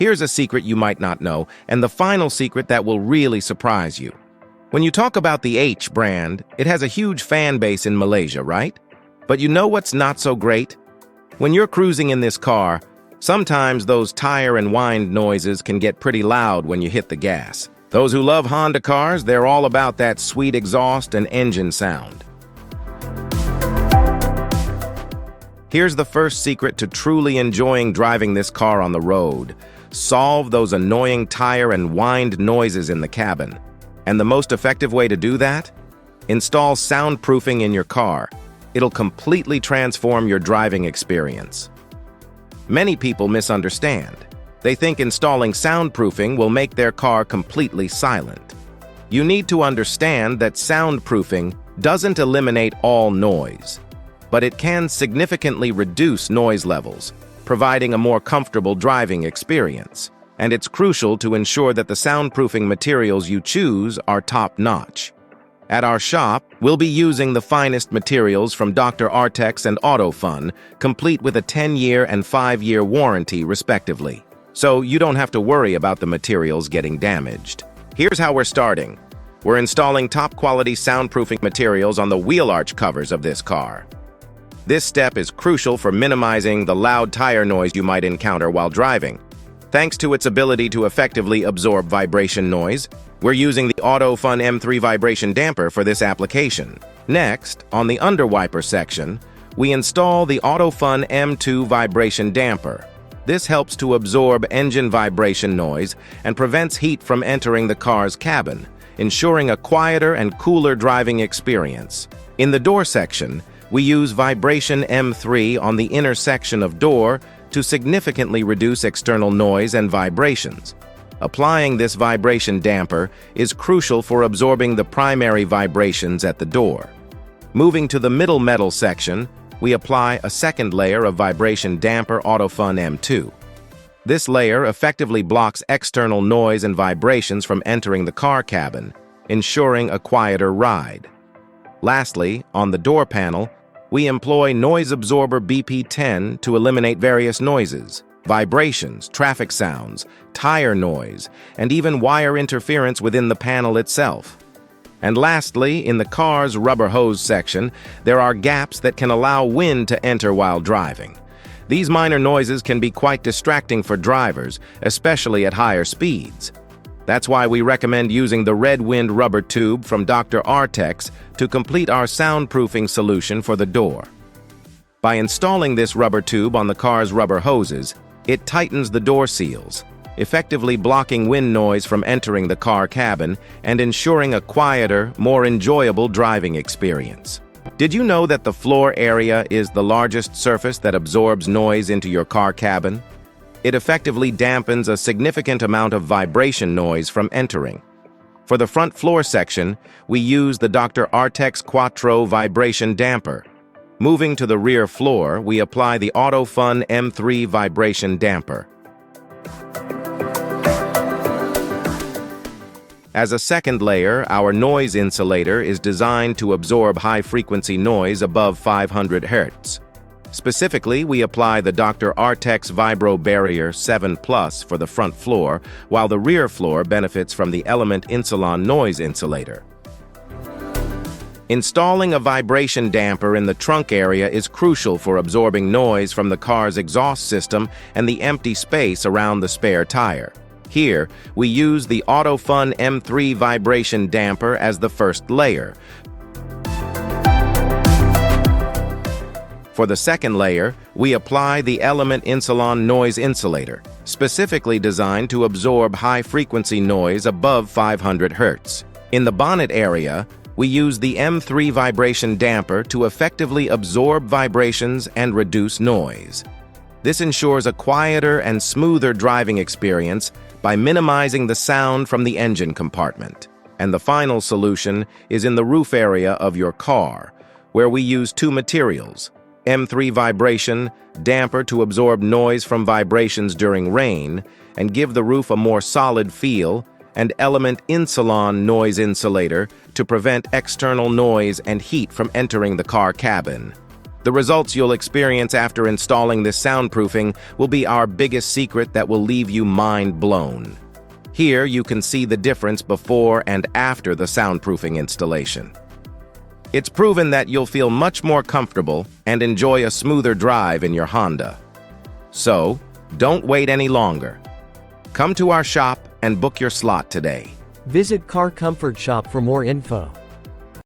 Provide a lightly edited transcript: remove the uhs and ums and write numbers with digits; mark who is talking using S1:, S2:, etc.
S1: Here's a secret you might not know, and the final secret that will really surprise you. When you talk about the H brand, it has a huge fan base in Malaysia, right? But you know what's not so great? When you're cruising in this car, sometimes those tire and wind noises can get pretty loud when you hit the gas. Those who love Honda cars, they're all about that sweet exhaust and engine sound. Here's the first secret to truly enjoying driving this car on the road. Solve those annoying tire and wind noises in the cabin. And the most effective way to do that? Install soundproofing in your car. It'll completely transform your driving experience. Many people misunderstand. They think installing soundproofing will make their car completely silent. You need to understand that soundproofing doesn't eliminate all noise, but it can significantly reduce noise levels, providing a more comfortable driving experience. And it's crucial to ensure that the soundproofing materials you choose are top-notch. At our shop, we'll be using the finest materials from Dr. Artex and AutoFun, complete with a 10-year and 5-year warranty, respectively. So you don't have to worry about the materials getting damaged. Here's how we're starting. We're installing top-quality soundproofing materials on the wheel arch covers of this car. This step is crucial for minimizing the loud tire noise you might encounter while driving. Thanks to its ability to effectively absorb vibration noise, we're using the AutoFun M3 vibration damper for this application. Next, on the underwiper section, we install the AutoFun M2 vibration damper. This helps to absorb engine vibration noise and prevents heat from entering the car's cabin, ensuring a quieter and cooler driving experience. In the door section, we use Vibration M3 on the inner section of door to significantly reduce external noise and vibrations. Applying this vibration damper is crucial for absorbing the primary vibrations at the door. Moving to the middle metal section, we apply a second layer of vibration damper AutoFun M2. This layer effectively blocks external noise and vibrations from entering the car cabin, ensuring a quieter ride. Lastly, on the door panel, we employ Noise Absorber BP10 to eliminate various noises, vibrations, traffic sounds, tire noise, and even wire interference within the panel itself. And lastly, in the car's rubber hose section, there are gaps that can allow wind to enter while driving. These minor noises can be quite distracting for drivers, especially at higher speeds. That's why we recommend using the Red Wind rubber tube from Dr. Artex to complete our soundproofing solution for the door. By installing this rubber tube on the car's rubber hoses, it tightens the door seals, effectively blocking wind noise from entering the car cabin and ensuring a quieter, more enjoyable driving experience. Did you know that the floor area is the largest surface that absorbs noise into your car cabin? It effectively dampens a significant amount of vibration noise from entering. For the front floor section, we use the Dr. Artex Quattro vibration damper. Moving to the rear floor, we apply the AutoFun M3 vibration damper. As a second layer, our noise insulator is designed to absorb high-frequency noise above 500 Hz. Specifically, we apply the Dr. Artex Vibro Barrier 7 Plus for the front floor, while the rear floor benefits from the Element Insulon noise insulator. Installing a vibration damper in the trunk area is crucial for absorbing noise from the car's exhaust system and the empty space around the spare tire. Here, we use the AutoFun M3 vibration damper as the first layer. For the second layer, we apply the Element Insulon noise insulator, specifically designed to absorb high-frequency noise above 500 Hz. In the bonnet area, we use the M3 vibration damper to effectively absorb vibrations and reduce noise. This ensures a quieter and smoother driving experience by minimizing the sound from the engine compartment. And the final solution is in the roof area of your car, where we use two materials: M3 vibration damper to absorb noise from vibrations during rain and give the roof a more solid feel, and Element Insulon noise insulator to prevent external noise and heat from entering the car cabin. The results you'll experience after installing this soundproofing will be our biggest secret that will leave you mind blown. Here you can see the difference before and after the soundproofing installation. It's proven that you'll feel much more comfortable and enjoy a smoother drive in your Honda. So, don't wait any longer. Come to our shop and book your slot today.
S2: Visit Car Comfort Shop for more info.